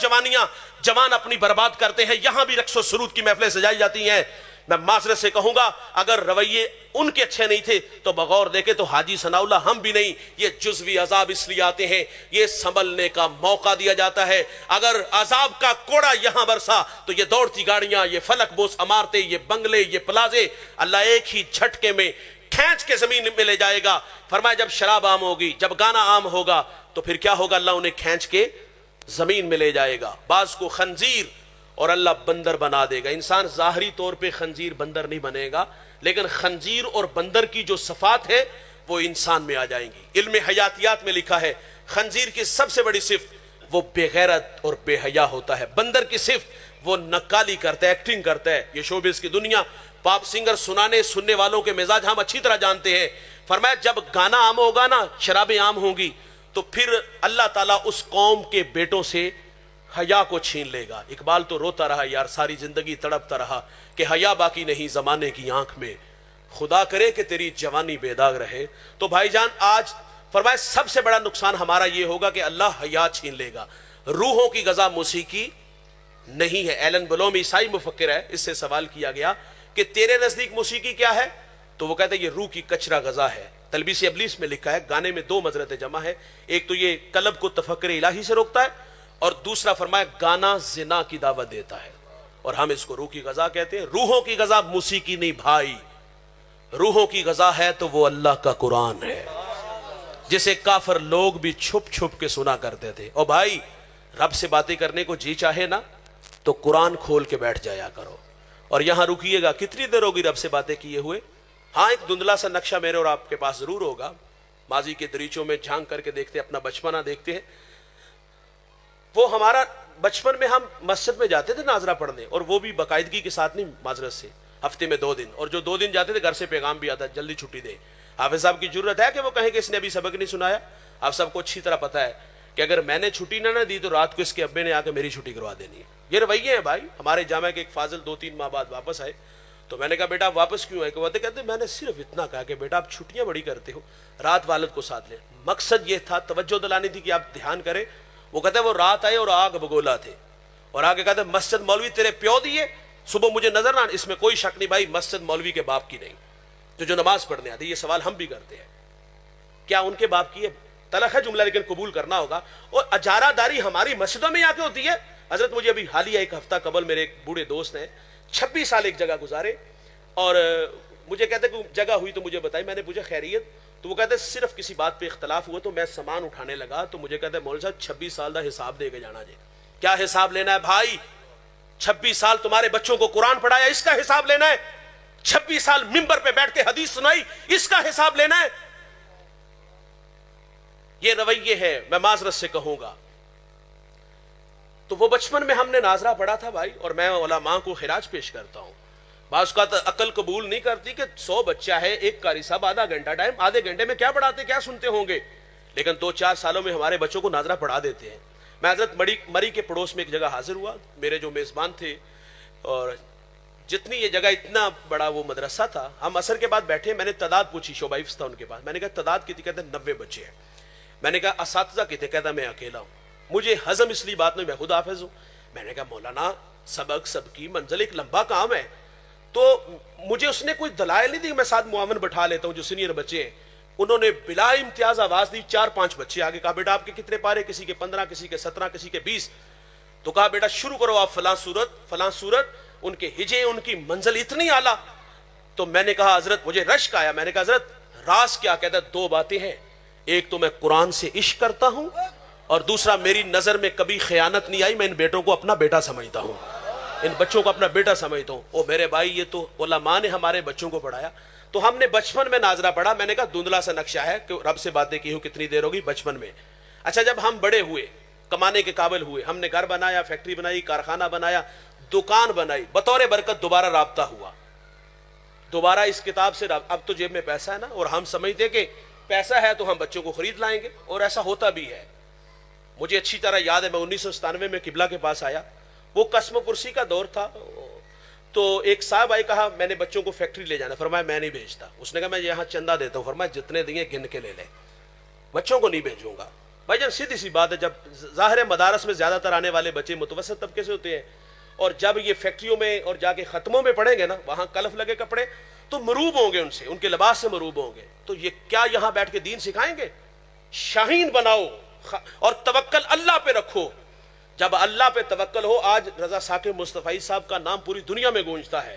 جوان اپنی برباد کرتے ہیں, یہاں بھی رقص و سرود کی محفلیں سجائی جاتی ہیں. میں معذرت سے کہوں گا اگر رویے ان کے اچھے نہیں تھے تو بغور دیکھے تو حاجی ثناء اللہ ہم بھی نہیں. یہ جزوی عذاب اس لیے آتے ہیں, یہ سنبھلنے کا موقع دیا جاتا ہے. اگر عذاب کا کوڑا یہاں برسا تو یہ دوڑتی گاڑیاں, یہ فلک بوس عمارتیں, یہ بنگلے, یہ پلازے, اللہ ایک ہی جھٹکے میں کھینچ کے زمین میں لے جائے گا. فرمایا جب شراب عام ہوگی, جب گانا عام ہوگا تو پھر کیا ہوگا؟ اللہ انہیں کھینچ کے زمین میں لے جائے گا. بعض کو خنزیر اور اللہ بندر بنا دے گا. انسان ظاہری طور پہ خنزیر بندر نہیں بنے گا, لیکن خنزیر اور بندر کی جو صفات ہے وہ انسان میں آ جائیں گی۔ علم حیاتیات میں لکھا ہے خنزیر کی سب سے بڑی صفت وہ بے غیرت اور بے حیا ہوتا ہے، بندر کی صفت وہ نقالی کرتا ہے، ایکٹنگ کرتا ہے۔ یہ شوبز کی دنیا، پاپ سنگر سننے والوں کے مزاج ہم اچھی طرح جانتے ہیں۔ فرمایا جب گانا عام ہوگا نا، شرابیں عام ہوں گی، تو پھر اللہ تعالیٰ اس قوم کے بیٹوں سے حیا کو چھین لے گا۔ اقبال تو روتا رہا یار، ساری زندگی تڑپتا رہا کہ حیا باقی نہیں زمانے کی آنکھ میں، خدا کرے کہ تیری جوانی بے داغ رہے۔ تو بھائی جان آج فرمایا سب سے بڑا نقصان ہمارا یہ ہوگا کہ اللہ حیا چھین لے گا۔ روحوں کی غذا موسیقی نہیں ہے۔ ایلن بلوم عیسائی مفکر ہے، اس سے سوال کیا گیا کہ تیرے نزدیک موسیقی کیا ہے؟ تو وہ کہتے ہیں یہ روح کی کچرا غذا ہے۔ تلبیس ابلیس میں لکھا ہے گانے میں دو مضرتیں جمع ہے، ایک تو یہ قلب کو تفکر الہی سے روکتا ہے، اور دوسرا فرمایا گانا زنا کی دعوت دیتا ہے، اور ہم اس کو روح کی غذا کہتے ہیں۔ روحوں کی غذا موسیقی نہیں بھائی، روحوں کی غذا ہے تو وہ اللہ کا قرآن ہے، جسے کافر لوگ بھی چھپ چھپ کے سنا کرتے تھے۔ اور بھائی رب سے باتیں کرنے کو جی چاہے نا تو قرآن کھول کے بیٹھ جایا کرو، اور یہاں رکیے گا۔ کتنی دیر ہوگی رب سے باتیں کیے ہوئے؟ ہاں ایک دھندلا سا نقشہ میرے اور آپ کے پاس ضرور ہوگا، ماضی کے دریچوں میں جھانک کر کے دیکھتے ہیں، اپنا بچپنا دیکھتے ہیں۔ وہ ہمارا بچپن میں ہم مسجد میں جاتے تھے ناظرہ پڑھنے، اور وہ بھی باقاعدگی کے ساتھ نہیں، معذرت سے ہفتے میں 2 دن، اور جو 2 دن جاتے تھے گھر سے پیغام بھی آتا جلدی چھٹی دے۔ حافظ صاحب کی ضرورت ہے کہ وہ کہیں کہ اس نے ابھی سبق نہیں سنایا؟ آپ سب کو اچھی طرح پتہ ہے کہ اگر میں نے چھٹی نہ دی تو رات کو اس کے ابے نے آ کے میری چھٹی کروا دینی ہے۔ یہ رویے ہیں بھائی۔ ہمارے جامعہ کے ایک فاضل 2-3 ماہ بعد واپس آئے، تو میں نے کہا بیٹا آپ واپس کیوں آئے؟ کہ کہتے میں نے صرف اتنا کہا کہ بیٹا آپ چھٹیاں بڑی کرتے ہو، رات والد کو ساتھ لیں۔ مقصد یہ تھا، توجہ دلانی تھی کہ آپ دھیان کریں۔ وہ کہتے ہیں وہ رات آئے اور آگ بگولا تھے، اور آگے کہتے ہیں مسجد مولوی تیرے پیو دیے، صبح مجھے نظر نہ۔ اس میں کوئی شک نہیں بھائی، مسجد مولوی کے باپ کی نہیں، تو جو نماز پڑھنے آتی۔ یہ سوال ہم بھی کرتے ہیں، کیا ان کے باپ کی ہے؟ تلخ ہے جملہ لیکن قبول کرنا ہوگا۔ اور اجارہ داری ہماری مسجدوں میں آ کے ہوتی ہے۔ حضرت مجھے ابھی حالیہ ایک ہفتہ قبل میرے ایک بوڑھے دوست نے 26 سال ایک جگہ گزارے، اور مجھے کہتے کہ جگہ ہوئی تو مجھے بتائی۔ میں نے پوچھا خیریت؟ تو وہ کہتے صرف کسی بات پہ اختلاف ہوا، تو میں سامان اٹھانے لگا تو مجھے کہتے مولوی صاحب 26 سال کا حساب دے کے جانا جی۔ کیا حساب لینا ہے بھائی؟ 26 سال تمہارے بچوں کو قرآن پڑھایا، اس کا حساب لینا ہے؟ 26 سال منبر پہ بیٹھ کے حدیث سنائی، اس کا حساب لینا ہے؟ یہ رویے ہے، میں معذرت سے کہوں گا۔ تو وہ بچپن میں ہم نے ناظرہ پڑھا تھا بھائی، اور میں علماء کو خراج پیش کرتا ہوں۔ بعض کا عقل قبول نہیں کرتی کہ 100 بچہ ہے، ایک قاری صاحب آدھا گھنٹہ ٹائم، آدھے گھنٹے میں کیا پڑھاتے، کیا سنتے ہوں گے، لیکن 2-4 سالوں میں ہمارے بچوں کو ناظرہ پڑھا دیتے ہیں۔ میں حضرت مری کے پڑوس میں ایک جگہ حاضر ہوا، میرے جو میزبان تھے، اور جتنی یہ جگہ اتنا بڑا وہ مدرسہ تھا، ہم عصر کے بعد بیٹھے، میں نے تعداد پوچھی، شعبہ حفظ تھا ان کے پاس، میں نے کہا تعداد کتنی؟ کہتے ہیں 90 بچے ہیں۔ میں نے کہا اساتذہ کتنے؟ کہتا میں اکیلا ہوں۔ مجھے ہضم اس لیے بات نہیں، میں خود حافظ ہوں۔ میں نے کہا مولانا سبق سب کی منزل ایک لمبا کام ہے، تو مجھے اس نے کوئی دلائل نہیں دی کہ میں ساتھ معاون بٹھا لیتا ہوں جو سینئر بچے ہیں۔ انہوں نے بلا امتیاز آواز دی، 4-5 بچے آگے، کہا بیٹا آپ کے کتنے پارے؟ کسی کے 15، کسی کے 17، کسی کے 20۔ تو کہا بیٹا شروع کرو آپ فلاں صورت، ان کے ہجے، ان کی منزل اتنی اعلیٰ۔ تو میں نے کہا حضرت، مجھے رشک آیا، میں نے کہا حضرت راز کیا؟ کہتا ہے 2 باتیں ہیں، ایک تو میں قرآن سے عشق کرتا ہوں، اور دوسرا میری نظر میں کبھی خیانت نہیں آئی، میں ان بیٹوں کو اپنا بیٹا سمجھتا ہوں، ان بچوں کو اپنا بیٹا سمجھتا ہوں۔ او میرے بھائی، یہ تو علماء نے ہمارے بچوں کو پڑھایا۔ تو ہم نے بچپن میں ناظرہ پڑھا، میں نے کہا دھندلا سا نقشہ ہے کہ رب سے باتیں کی ہوں، کتنی دیر ہوگی بچپن میں۔ اچھا جب ہم بڑے ہوئے، کمانے کے قابل ہوئے، ہم نے گھر بنایا، فیکٹری بنائی، کارخانہ بنایا، دکان بنائی، بطور برکت دوبارہ رابطہ ہوا، دوبارہ اس کتاب سے اب تو جیب میں پیسہ ہے نا، اور ہم سمجھتے کہ پیسہ ہے تو ہم بچوں کو خرید لائیں گے، اور ایسا ہوتا بھی ہے۔ مجھے اچھی طرح یاد ہے، میں 1997 میں قبلہ کے پاس آیا، وہ قسم پرسی کا دور تھا، تو ایک صاحب آئے، کہا میں نے بچوں کو فیکٹری لے جانا، فرمایا میں نہیں بھیجتا۔ اس نے کہا میں یہاں چندہ دیتا ہوں، فرمایا جتنے دیے گن کے لے لیں، بچوں کو نہیں بھیجوں گا۔ بھائی جان سیدھی سی بات ہے، جب ظاہر مدارس میں زیادہ تر آنے والے بچے متوسط طبقے سے ہوتے ہیں، اور جب یہ فیکٹریوں میں اور جا کے ختموں میں پڑھیں گے نا، وہاں کلف لگے کپڑے، تو مروب ہوں گے ان سے، ان کے لباس سے مروب ہوں گے، تو یہ کیا یہاں بیٹھ کے دین سکھائیں گے؟ شاہین بناؤ اور توکل اللہ پہ رکھو۔ جب اللہ پہ توکل ہو، آج رضا ثاقب مصطفی صاحب کا نام پوری دنیا میں گونجتا ہے،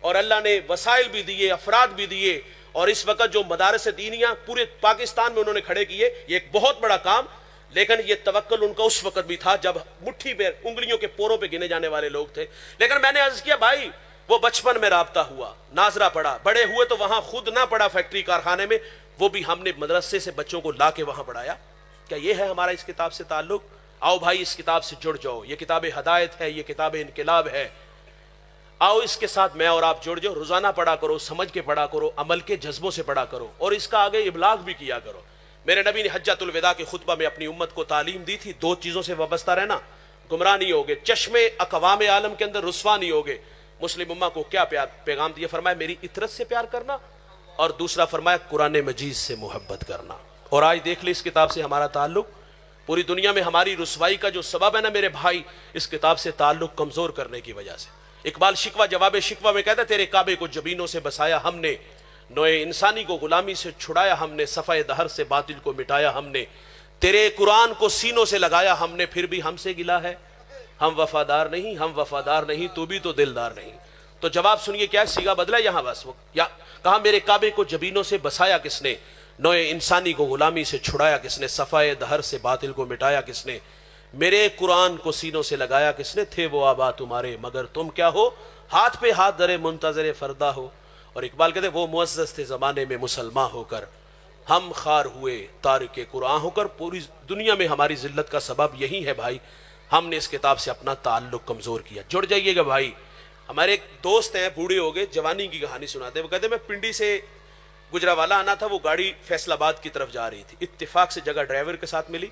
اور اللہ نے وسائل بھی دیے، افراد بھی دیے، اور اس وقت جو مدارس دینیاں پورے پاکستان میں انہوں نے کھڑے کیے، یہ ایک بہت بڑا کام۔ لیکن یہ توکل ان کا اس وقت بھی تھا جب مٹھی پہ انگلیوں کے پوروں پہ گنے جانے والے لوگ تھے۔ لیکن میں نے عرض کیا بھائی وہ بچپن میں رابطہ ہوا، ناظرہ پڑھا، بڑے ہوئے تو وہاں خود نہ پڑھا فیکٹری کارخانے میں، وہ بھی ہم نے مدرسے سے بچوں کو لا کے وہاں پڑھایا۔ کیا یہ ہے ہمارا اس کتاب سے تعلق؟ آؤ بھائی اس کتاب سے جڑ جاؤ، یہ کتاب ہدایت ہے، یہ کتاب انقلاب ہے، آؤ اس کے ساتھ میں اور آپ جڑ جاؤ، روزانہ پڑھا کرو، سمجھ کے پڑھا کرو، عمل کے جذبوں سے پڑھا کرو، اور اس کا آگے ابلاغ بھی کیا کرو۔ میرے نبی نے حجۃ الوداع کے خطبہ میں اپنی امت کو تعلیم دی تھی، 2 چیزوں سے وابستہ رہنا، گمراہ نہیں ہوگے، چشمے اقوام عالم کے اندر رسوا نہیں ہوگے۔ مسلم امہ کو کیا پیغام دیا؟ فرمایا میری اطرت سے پیار کرنا، اور دوسرا فرمایا قرآن مجید سے محبت کرنا۔ اور آج دیکھ لیں اس کتاب سے ہمارا تعلق، پوری دنیا میں ہماری رسوائی کا جو سبب ہے نا میرے بھائی، اس کتاب سے تعلق کمزور کرنے کی وجہ سے۔ اقبال شکوہ جواب شکوہ میں کہتا ہے تیرے کعبے کو جبینوں سے بسایا ہم نے، نوع انسانی کو غلامی سے چھڑایا ہم نے، صفحہ دہر سے باطل کو مٹایا ہم نے، تیرے قرآن کو سینوں سے لگایا ہم نے، پھر بھی ہم سے گلا ہے، ہم وفادار نہیں، ہم وفادار نہیں، تو بھی تو دلدار نہیں۔ تو جواب سنیے کیا ہے، سیگا بدلا یہاں بس، یا کہا میرے کعبے کو جبینوں سے بسایا کس نے، نوع انسانی کو غلامی سے چھڑایا کس نے، صفحہ دہر سے باطل کو مٹایا کس نے، میرے قرآن کو سینوں سے لگایا کس نے، تھے وہ آبا تمہارے مگر تم کیا ہو، ہاتھ پہ ہاتھ درے منتظر فردا ہو۔ اور اقبال کہتے ہیں وہ معزز تھے زمانے میں مسلمان ہو کر، ہم خار ہوئے تارک قرآن ہو کر۔ پوری دنیا میں ہماری ذلت کا سبب یہی ہے بھائی، ہم نے اس کتاب سے اپنا تعلق کمزور کیا۔ جڑ جائیے گا بھائی۔ ہمارے ایک دوست ہیں، بوڑھے ہو گئے، جوانی کی کہانی سناتے ہیں، وہ کہتے ہیں میں پنڈی سے گجراوالا آنا تھا، وہ گاڑی فیصل آباد کی طرف جا رہی تھی، اتفاق سے جگہ ڈرائیور کے ساتھ ملی،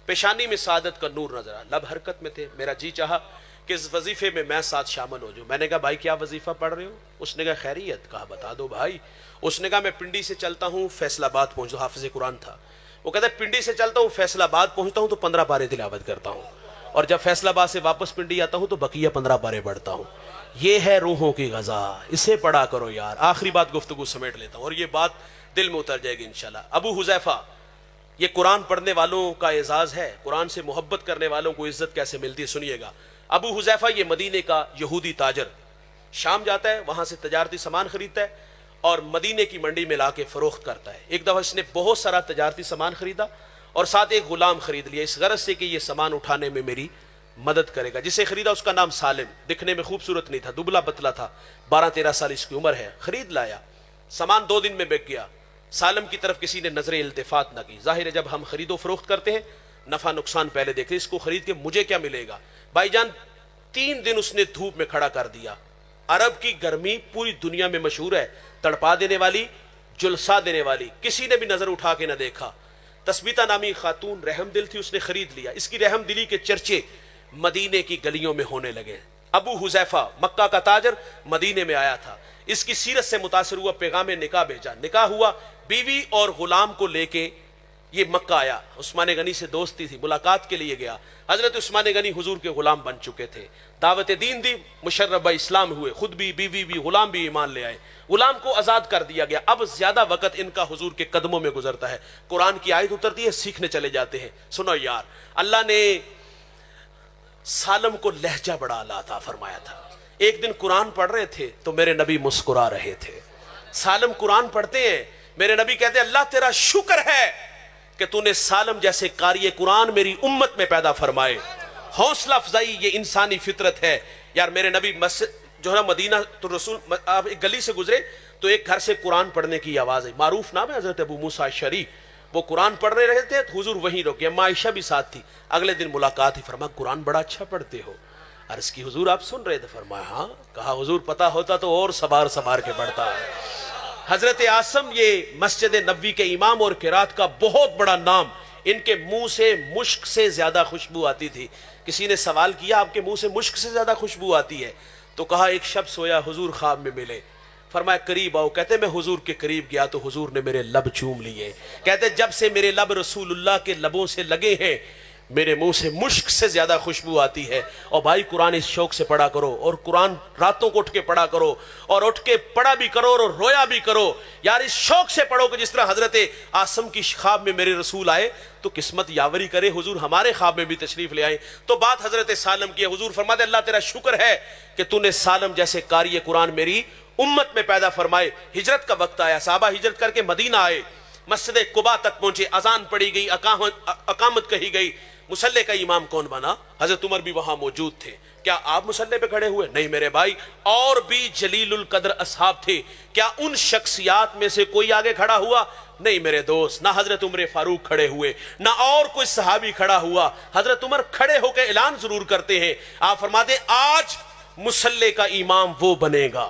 پیشانی میں سعادت کا نور نظر آیا، لب حرکت میں تھے، میرا جی چاہا کہ اس وظیفے میں میں ساتھ شامل ہو جاؤں۔ میں نے کہا بھائی کیا وظیفہ پڑھ رہے ہو؟ اس نے کہا خیریت۔ کہا بتا دو بھائی۔ اس نے کہا میں پنڈی سے چلتا ہوں فیصل آباد پہنچتا ہوں، حافظ قرآن تھا، وہ کہتا ہے پنڈی سے چلتا ہوں فیصل آباد پہنچتا ہوں تو 15 پارے تلاوت کرتا ہوں، اور جب فیصل آباد سے واپس پنڈی آتا ہوں تو بقیہ 15 پارے پڑھتا ہوں۔ یہ ہے روحوں کی غذا، اسے پڑھا کرو یار۔ آخری بات گفتگو سمیٹ لیتا ہوں اور یہ بات دل میں اتر جائے گی انشاءاللہ۔ ابو حذیفہ، یہ قرآن پڑھنے والوں کا اعزاز ہے، قرآن سے محبت کرنے والوں کو عزت کیسے ملتی ہے سنیے گا۔ ابو حذیفہ یہ مدینے کا یہودی تاجر، شام جاتا ہے، وہاں سے تجارتی سامان خریدتا ہے اور مدینے کی منڈی میں لا کے فروخت کرتا ہے۔ ایک دفعہ اس نے بہت سارا تجارتی سامان خریدا اور ساتھ ایک غلام خرید لیا، اس غرض سے کہ یہ سامان اٹھانے میں میری مدد کرے گا۔ جسے خریدا اس کا نام سالم، دکھنے میں خوبصورت نہیں تھا، دبلا پتلا تھا، 12-13 سال اس کی عمر ہے۔ خرید لایا، سامان 2 دن میں بک گیا، سالم کی طرف کسی نے نظر التفات نہ کی۔ ظاہر ہے جب ہم خرید و فروخت کرتے ہیں نفع نقصان پہلے دیکھتے ہیں، اس کو خرید کے مجھے کیا ملے گا۔ بھائی جان 3 دن اس نے دھوپ میں کھڑا کر دیا۔ عرب کی گرمی پوری دنیا میں مشہور ہے، تڑپا دینے والی، جلسا دینے والی، کسی نے بھی نظر اٹھا کے نہ دیکھا۔ تثبیتہ نامی خاتون رحم دل تھی، اس نے خرید لیا۔ اس کی رحم دلی کے چرچے مدینے کی گلیوں میں ہونے لگے۔ ابو حذیفہ مکہ کا تاجر مدینے میں آیا تھا، اس کی سیرت سے متاثر ہوا، پیغام نکاح بھیجا، نکاح ہوا، بیوی اور غلام کو لے کے یہ مکہ آیا۔ عثمان غنی سے دوستی تھی، ملاقات کے لیے گیا۔ حضرت عثمان غنی حضور کے غلام بن چکے تھے، دعوت دین دی، مشرب اسلام ہوئے، خود بھی بیوی بھی غلام بھی ایمان لے آئے، غلام کو آزاد کر دیا گیا۔ اب زیادہ وقت ان کا حضور کے قدموں میں گزرتا ہے، قرآن کی آیت اترتی ہے، سیکھنے چلے جاتے ہیں۔ سنو یار، اللہ نے سالم کو لہجہ بڑا عطا فرمایا تھا۔ ایک دن قرآن پڑھ رہے تھے تو میرے نبی مسکرا رہے تھے۔ سالم قرآن پڑھتے ہیں، میرے نبی کہتے ہیں اللہ تیرا شکر ہے کہ تو نے سالم جیسے قاری قرآن میری امت میں پیدا فرمائے۔ حوصلہ افزائی یہ انسانی فطرت ہے یار۔ میرے نبی مسجد جو ہے مدینہ تو رسول، آپ ایک گلی سے گزرے تو ایک گھر سے قرآن پڑھنے کی آواز ہے، معروف نام ہے حضرت ابو موسیٰ اشعری، وہ قرآن پڑھنے رہے تھے، حضور وہیں رکے، اما عائشہ بھی ساتھ تھی۔ اگلے دن ملاقات ہی، فرمایا قرآن بڑا اچھا پڑھتے ہو۔ عرض کی حضور آپ سن رہے تھے؟ فرمایا ہاں۔ کہا حضور پتا ہوتا تو اور سبار سبار کے پڑھتا ہے۔ حضرت عاصم یہ مسجد نبوی کے امام اور قرات کا بہت بڑا نام، ان کے منہ سے مشک سے زیادہ خوشبو آتی تھی۔ کسی نے سوال کیا آپ کے منہ سے مشک سے زیادہ خوشبو آتی ہے؟ تو کہا ایک شب سویا حضور خواب میں ملے، فرمایا قریب آؤ۔ کہتے میں حضور کے قریب گیا تو حضور نے میرے لب چوم لیے۔ کہتے جب سے میرے لب رسول اللہ کے لبوں سے لگے ہیں میرے منہ سے مشک سے زیادہ خوشبو آتی ہے۔ اور بھائی قرآن اس شوق سے پڑھا کرو، اور قرآن راتوں کو اٹھ کے پڑھا کرو، اور اٹھ کے پڑھا بھی کرو اور رویا بھی کرو یار۔ اس شوق سے پڑھو کہ جس طرح حضرت عاصم کی خواب میں میرے رسول آئے تو قسمت یاوری کرے حضور ہمارے خواب میں بھی تشریف لے آئے۔ تو بات حضرت سالم کی ہے، حضور فرماتے اللہ تیرا شکر ہے کہ تو نے سالم جیسے قاری قرآن میری امت میں پیدا فرمائے۔ ہجرت کا وقت آیا، صحابہ ہجرت کر کے مدینہ آئے، مسجد قباء تک پہنچے، اذان پڑھی گئی، اقامت کہی گئی۔ مصلی کا امام کون بنا؟ حضرت عمر بھی وہاں موجود تھے۔ کیا آپ مسلح پہ کھڑے ہوئے؟ نہیں میرے بھائی، اور بھی جلیل القدر اصحاب تھے، کیا ان شخصیات میں سے کوئی آگے کھڑا ہوا؟ نہیں میرے دوست، نہ حضرت عمر فاروق کھڑے ہوئے، نہ اور کوئی صحابی کھڑا ہوا۔ حضرت عمر کھڑے ہو کے اعلان ضرور کرتے ہیں، آپ فرماتے ہیں آج مسلح کا امام وہ بنے گا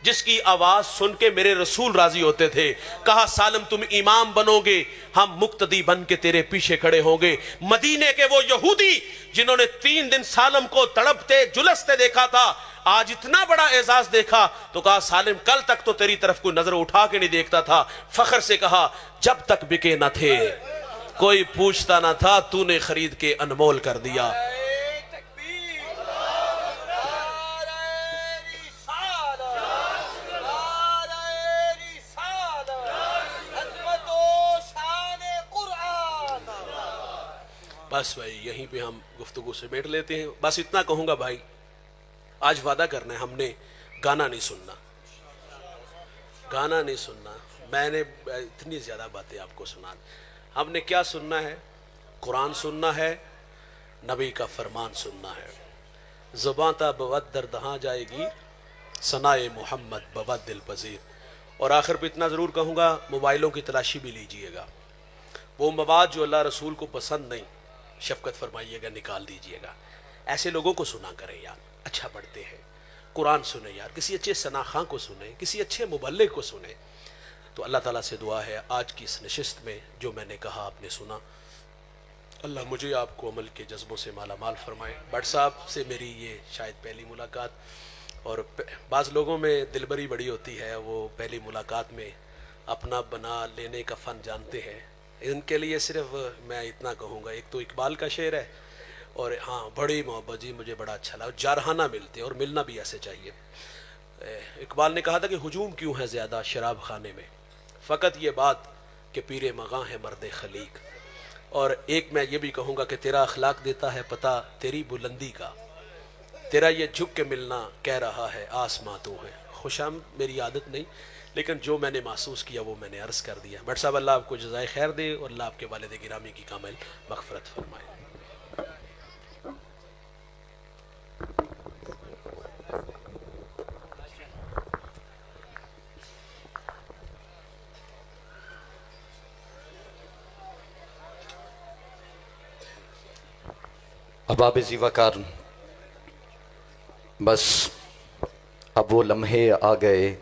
جس کی آواز سن کے میرے رسول راضی ہوتے تھے۔ کہا سالم تم امام بنو گے، ہم مقتدی بن کے تیرے پیچھے کھڑے ہوں گے۔ مدینے کے وہ یہودی جنہوں نے 3 دن سالم کو تڑپتے جلستے دیکھا تھا، آج اتنا بڑا اعزاز دیکھا تو کہا سالم کل تک تو تیری طرف کوئی نظر اٹھا کے نہیں دیکھتا تھا۔ فخر سے کہا جب تک بکے نہ تھے کوئی پوچھتا نہ تھا، تو نے خرید کے انمول کر دیا۔ بس بھائی یہیں پہ ہم گفتگو سے بیٹھ لیتے ہیں۔ بس اتنا کہوں گا بھائی، آج وعدہ کرنا ہے ہم نے گانا نہیں سننا، گانا نہیں سننا۔ میں نے اتنی زیادہ باتیں آپ کو سنا، ہم نے کیا سننا ہے؟ قرآن سننا ہے، نبی کا فرمان سننا ہے۔ زباں تا بود در دہاں جائے گی، ثنائے محمد بود دل پذیر۔ اور آخر پہ اتنا ضرور کہوں گا، موبائلوں کی تلاشی بھی لیجئے گا، وہ مواد جو اللہ رسول کو پسند نہیں، شفقت فرمائیے گا نکال دیجئے گا۔ ایسے لوگوں کو سنا کریں یار، اچھا پڑھتے ہیں۔ قرآن سنیں یار، کسی اچھے ثناخواں کو سنیں، کسی اچھے مبلغ کو سنیں۔ تو اللہ تعالیٰ سے دعا ہے آج کی اس نشست میں جو میں نے کہا آپ نے سنا، اللہ مجھے آپ کو عمل کے جذبوں سے مالا مال فرمائے۔ بٹ صاحب سے میری یہ شاید پہلی ملاقات، اور بعض لوگوں میں دلبری بڑی ہوتی ہے، وہ پہلی ملاقات میں اپنا بنا لینے کا فن جانتے ہیں۔ ان کے لیے صرف میں اتنا کہوں گا، ایک تو اقبال کا شعر ہے، اور ہاں بڑی محبت جی مجھے بڑا اچھا لگا، جارحانہ ملتے ہیں اور ملنا بھی ایسے چاہیے۔ اقبال نے کہا تھا کہ ہجوم کیوں ہے زیادہ شراب خانے میں، فقط یہ بات کہ پیر مغاں ہے مرد خلیق۔ اور ایک میں یہ بھی کہوں گا کہ تیرا اخلاق دیتا ہے پتہ تیری بلندی کا، تیرا یہ جھک کے ملنا کہہ رہا ہے آسماں تو ہے۔ خوشام میری عادت نہیں، لیکن جو میں نے محسوس کیا وہ میں نے عرض کر دیا۔ بٹ صاحب اللہ آپ کو جزائے خیر دے، اور اللہ آپ کے والد گرامی کی کامل مغفرت فرمائے۔ احباب ذی وقار، بس اب وہ لمحے آ گئے